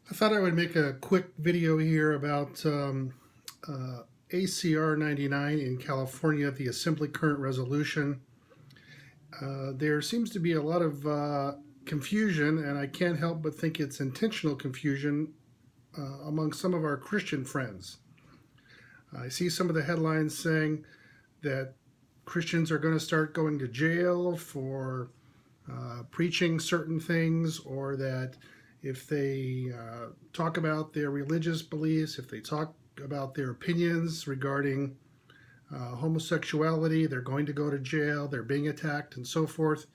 I thought I would make a quick video here about ACR 99 in California, the Assembly Current Resolution. There seems to be a lot of confusion, and I can't help but think it's intentional confusion among some of our Christian friends. I see some of the headlines saying that Christians are going to start going to jail for preaching certain things, or that if they talk about their religious beliefs, if they talk about their opinions regarding homosexuality, they're going to go to jail, they're being attacked, and so forth.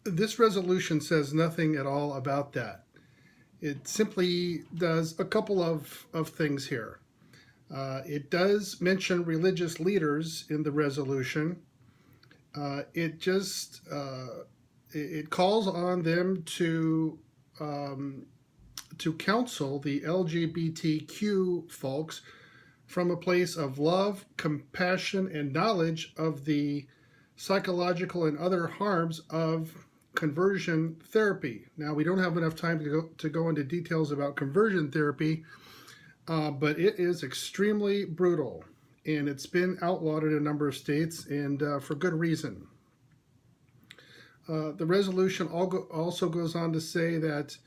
This resolution says nothing at all about that. It simply does a couple of things here. It does mention religious leaders in the resolution. It calls on them to counsel the LGBTQ folks from a place of love, compassion, and knowledge of the psychological and other harms of conversion therapy. Now, we don't have enough time to go into details about conversion therapy, but it is extremely brutal, and it's been outlawed in a number of states, and for good reason. The resolution also goes on to say that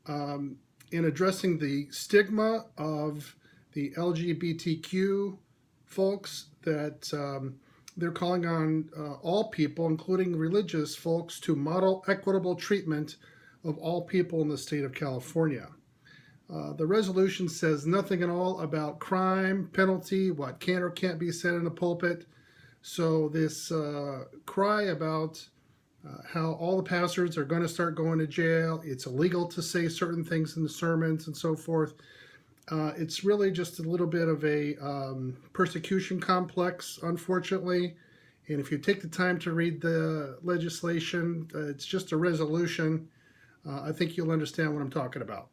in addressing the stigma of the LGBTQ folks, that they're calling on all people, including religious folks, to model equitable treatment of all people in the state of California. The resolution says nothing at all about crime, penalty, what can or can't be said in a pulpit. So this cry about how all the pastors are going to start going to jail, it's illegal to say certain things in the sermons and so forth, it's really just a little bit of a persecution complex, unfortunately. And if you take the time to read the legislation, it's just a resolution. I think you'll understand what I'm talking about.